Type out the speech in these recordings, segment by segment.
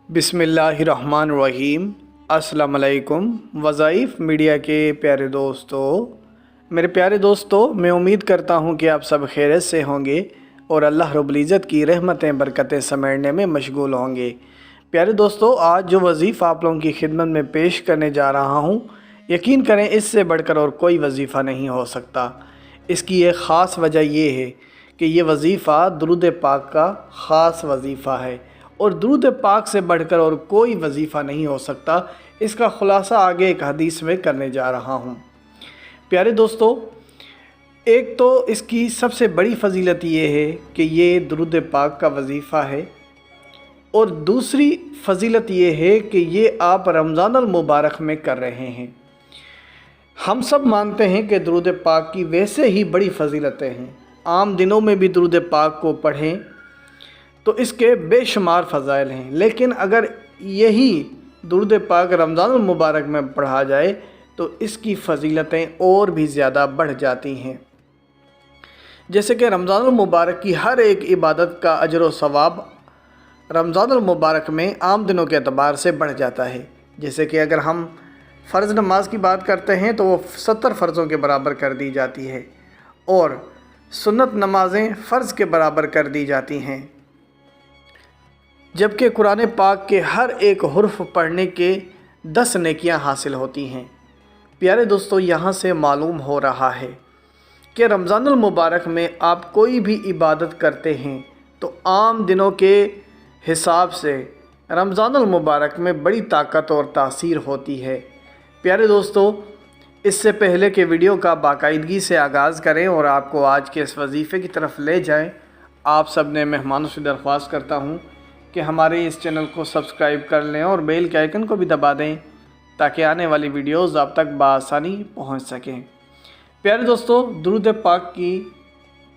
बिस्मिल्लाहिर्रहमानिर्रहीम। अस्सलाम वालेकुम। वज़ाइफ मीडिया के प्यारे दोस्तों, मेरे प्यारे दोस्तों, मैं उम्मीद करता हूँ कि आप सब खैरियत से होंगे और अल्लाह रब्बुल इज़्ज़त की रहमतें बरकतें समेटने में मशगूल होंगे। प्यारे दोस्तों, आज जो वजीफ़ा आप लोगों की खिदमत में पेश करने जा रहा हूँ, यकीन करें इससे बढ़कर और कोई वजीफ़ा नहीं हो सकता। इसकी एक ख़ास वजह यह है कि ये वजीफ़ा दुरूद पाक का ख़ास वजीफ़ा है और दुरूद पाक से बढ़कर और कोई वजीफ़ा नहीं हो सकता। इसका ख़ुलासा आगे एक हदीस में करने जा रहा हूँ। प्यारे दोस्तों, एक तो इसकी सबसे बड़ी फ़जीलत ये है कि ये दुरूद पाक का वजीफ़ा है और दूसरी फ़जीलत ये है कि ये आप रमज़ानुल मुबारक में कर रहे हैं। हम सब मानते हैं कि दुरूद पाक की वैसे ही बड़ी फ़जीलतें हैं। आम दिनों में भी दुरूद पाक को पढ़ें तो इसके बेशुमार फ़ज़ाइल हैं, लेकिन अगर यही दुरूद पाक रमज़ानुल मुबारक में पढ़ा जाए तो इसकी फ़जीलतें और भी ज़्यादा बढ़ जाती हैं। जैसे कि रमज़ानुल मुबारक की हर एक इबादत का अजर व सवाब रमज़ानुल मुबारक में आम दिनों के एतबार से बढ़ जाता है। जैसे कि अगर हम फ़र्ज़ नमाज की बात करते हैं तो वो 70 फ़र्ज़ों के बराबर कर दी जाती है और सुन्नत नमाज़ें फ़र्ज़ के बराबर कर दी जाती हैं, जबकि कुरान पाक के हर एक हुर्फ पढ़ने के 10 नेकियां हासिल होती हैं। प्यारे दोस्तों, यहाँ से मालूम हो रहा है कि रमज़ानुल मुबारक में आप कोई भी इबादत करते हैं तो आम दिनों के हिसाब से रमज़ानुल मुबारक में बड़ी ताकत और तासीर होती है। प्यारे दोस्तों, इससे पहले कि वीडियो का बाकायदगी से आगाज़ करें और आपको आज के इस वजीफ़े की तरफ ले जाएं, आप सब ने मेहमानों से दरख्वास्त करता हूँ कि हमारे इस चैनल को सब्सक्राइब कर लें और बेल के आइकन को भी दबा दें ताकि आने वाली वीडियोज़ आप तक बआसानी पहुँच सकें। प्यारे दोस्तों, दुरूद पाक की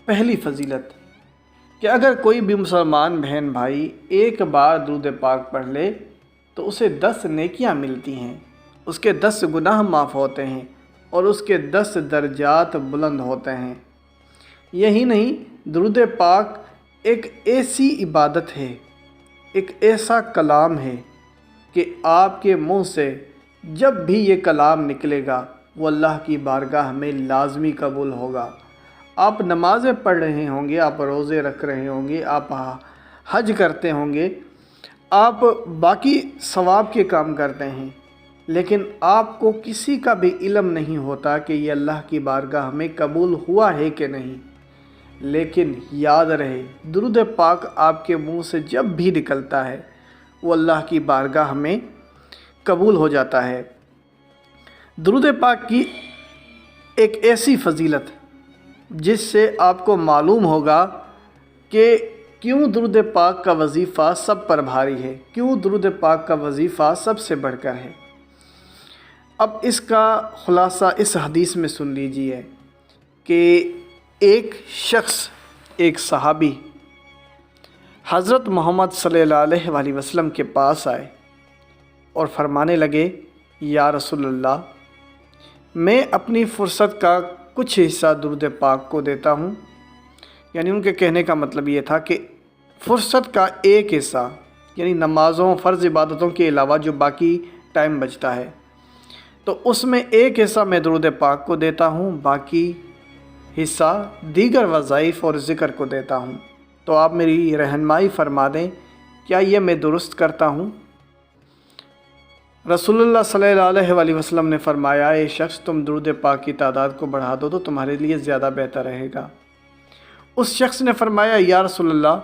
पहली फ़जीलत कि अगर कोई भी मुसलमान बहन भाई एक बार दुरूद पाक पढ़ ले तो उसे 10 नेकियां मिलती हैं, उसके 10 गुनाह माफ़ होते हैं और उसके 10 दर्जात बुलंद होते हैं। यही नहीं, दुरूद पाक एक ऐसी इबादत है, एक ऐसा कलाम है कि आपके मुंह से जब भी ये कलाम निकलेगा वो अल्लाह की बारगाह में लाजमी कबूल होगा। आप नमाज़ें पढ़ रहे होंगे, आप रोज़े रख रहे होंगे, आप हज करते होंगे, आप बाकी सवाब के काम करते हैं, लेकिन आपको किसी का भी इल्म नहीं होता कि ये अल्लाह की बारगाह में कबूल हुआ है कि नहीं। लेकिन याद रहे, दुरूद पाक आपके मुंह से जब भी निकलता है वो अल्लाह की बारगाह में कबूल हो जाता है। दुरूद पाक की एक ऐसी फ़जीलत जिससे आपको मालूम होगा कि क्यों दुरूद पाक का वजीफ़ा सब पर भारी है, क्यों दुरूद पाक का वजीफ़ा सबसे बढ़कर है। अब इसका ख़ुलासा इस हदीस में सुन लीजिए कि एक शख्स, एक सहाबी हज़रत मोहम्मद सल्लल्लाहु अलैहि वसल्लम के पास आए और फरमाने लगे, या रसूलल्लाह, मैं अपनी फ़ुर्सत का कुछ हिस्सा दुरूद पाक को देता हूँ। यानी उनके कहने का मतलब ये था कि फ़ुर्सत का एक हिस्सा, यानी नमाज़ों फ़र्ज़ इबादतों के अलावा जो बाकी टाइम बचता है तो उसमें एक हिस्सा मैं दुरूद पाक को देता हूँ, बाकी हिस्सा दीगर वज़ाइफ़ और ज़िक्र को देता हूँ। तो आप मेरी रहनुमाई फ़रमा दें, क्या ये मैं दुरुस्त करता हूँ? रसूलुल्लाह सल्लल्लाहु अलैहि वसल्लम ने फ़रमाया, ए शख्स, तुम दुरूद पाक की तादाद को बढ़ा दो तो तुम्हारे लिए ज़्यादा बेहतर रहेगा। उस शख्स ने फ़रमाया, या रसूलल्लाह,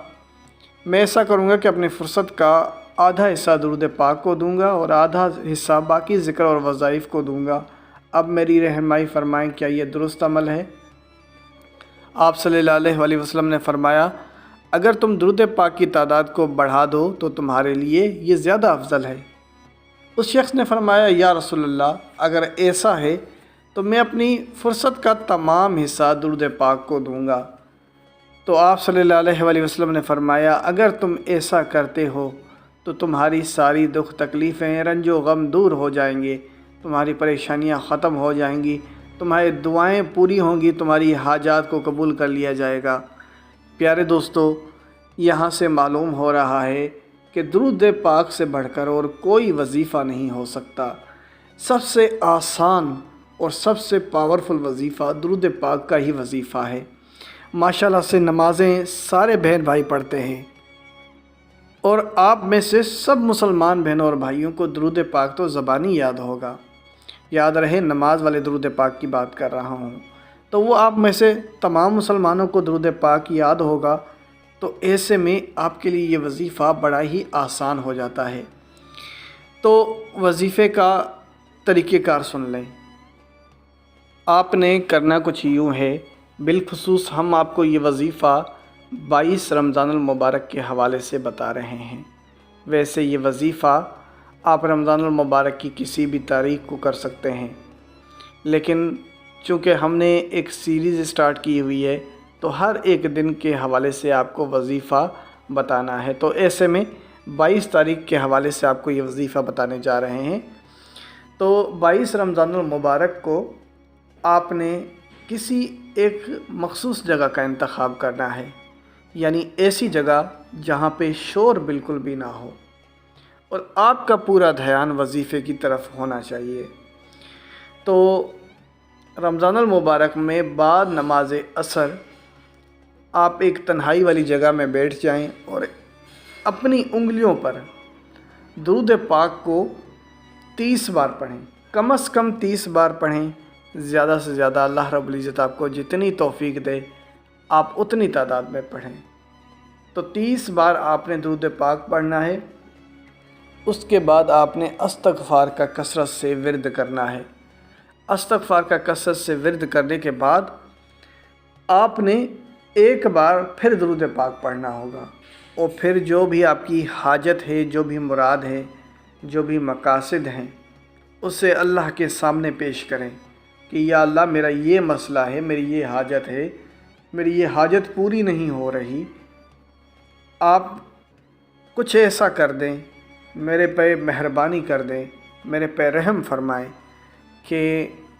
मैं ऐसा करूँगा कि अपनी फ़ुर्सत का आधा हिस्सा दुरूद पाक को दूँगा और आधा हिस्सा बाकी ज़िक्र और वज़ाइफ़ को दूँगा। अब मेरी रहनुमाई फ़रमाएँ, क्या ये दुरुस्त अमल है? आप सल्लल्लाहु अलैहि वसल्लम ने फ़रमाया, अगर तुम दुरूद पाक की तादाद को बढ़ा दो तो तुम्हारे लिए ये ज़्यादा अफजल है। उस शख्स ने फ़रमाया, या रसूलल्लाह, अगर ऐसा है तो मैं अपनी फ़ुर्सत का तमाम हिस्सा दुरूद पाक को दूँगा। तो आप सल्लल्लाहु अलैहि वसल्लम ने फ़रमाया, अगर तुम ऐसा करते हो तो तुम्हारी सारी दुख तकलीफ़ें, रंजो गम दूर हो जाएंगे, तुम्हारी परेशानियाँ ख़त्म हो जाएंगी, तुम्हारी दुआएं पूरी होंगी, तुम्हारी हाजात को कबूल कर लिया जाएगा। प्यारे दोस्तों, यहाँ से मालूम हो रहा है कि کہ درود پاک سے بڑھ کر اور کوئی وظیفہ نہیں ہو سکتا۔ سب سے آسان اور سب سے پاورفل وظیفہ درود پاک کا ہی وظیفہ ہے۔ ماشاءاللہ سے نمازیں سارے بہن بھائی پڑھتے ہیں، اور آپ میں سے سب مسلمان بہنوں اور بھائیوں کو درود پاک تو زبانی یاد ہوگا۔ یاد رہے نماز والے درود پاک کی بات کر رہا ہوں، تو وہ آپ میں سے تمام مسلمانوں کو درود پاک یاد ہوگا، تو ایسے میں آپ کے لیے یہ وظیفہ بڑا ہی آسان ہو جاتا ہے۔ تو وظیفے کا طریقہ کار سن لیں۔ آپ نے کرنا کچھ یوں ہے، بالخصوص ہم آپ کو یہ وظیفہ 22 رمضان المبارک کے حوالے سے بتا رہے ہیں۔ ویسے یہ وظیفہ آپ رمضان المبارک کی کسی بھی تاریخ کو کر سکتے ہیں، لیکن چونکہ ہم نے ایک سیریز سٹارٹ کی ہوئی ہے تو ہر ایک دن کے حوالے سے آپ کو وظیفہ بتانا ہے، تو ایسے میں 22 تاریخ کے حوالے سے آپ کو یہ وظیفہ بتانے جا رہے ہیں۔ تو 22 رمضان المبارک کو آپ نے کسی ایک مخصوص جگہ کا انتخاب کرنا ہے، یعنی ایسی جگہ جہاں پہ شور بالکل بھی نہ ہو، اور آپ کا پورا دھیان وظیفے کی طرف ہونا چاہیے۔ تو رمضان المبارک میں بعد نماز عصر آپ ایک تنہائی والی جگہ میں بیٹھ جائیں اور اپنی انگلیوں پر درود پاک کو 30 بار پڑھیں، کم از کم 30 بار پڑھیں، زیادہ سے زیادہ اللہ رب العزت آپ کو جتنی توفیق دے آپ اتنی تعداد میں پڑھیں۔ تو 30 بار آپ نے درود پاک پڑھنا ہے۔ اس کے بعد آپ نے استغفار کا کثرت سے ورد کرنا ہے۔ استغفار کا کثرت سے ورد کرنے کے بعد آپ نے ایک بار پھر درود پاک پڑھنا ہوگا، اور پھر جو بھی آپ کی حاجت ہے، جو بھی مراد ہے، جو بھی مقاصد ہیں، اسے اللہ کے سامنے پیش کریں کہ یا اللہ میرا یہ مسئلہ ہے، میری یہ حاجت ہے، میری یہ حاجت پوری نہیں ہو رہی، آپ کچھ ایسا کر دیں، میرے پہ مہربانی کر دیں، میرے پہ رحم فرمائیں کہ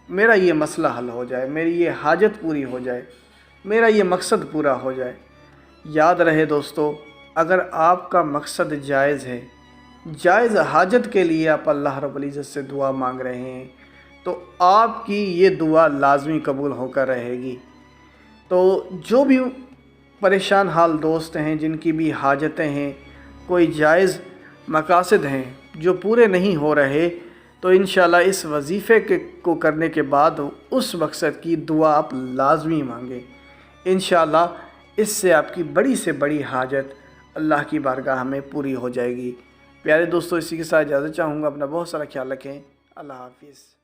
میرا یہ مسئلہ حل ہو جائے، میری یہ حاجت پوری ہو جائے، میرا یہ مقصد پورا ہو جائے۔ یاد رہے دوستو، اگر آپ کا مقصد جائز ہے، جائز حاجت کے لیے آپ اللہ رب العزت سے دعا مانگ رہے ہیں، تو آپ کی یہ دعا لازمی قبول ہو کر رہے گی۔ تو جو بھی پریشان حال دوست ہیں، جن کی بھی حاجتیں ہیں، کوئی جائز مقاصد ہیں جو پورے نہیں ہو رہے، تو انشاءاللہ اس وظیفے کو کرنے کے بعد اس مقصد کی دعا آپ لازمی مانگیں۔ انشاءاللہ اس سے آپ کی بڑی سے بڑی حاجت اللہ کی بارگاہ میں پوری ہو جائے گی۔ پیارے دوستو، اسی کے ساتھ اجازت چاہوں گا، اپنا بہت سارا خیال رکھیں۔ اللہ حافظ۔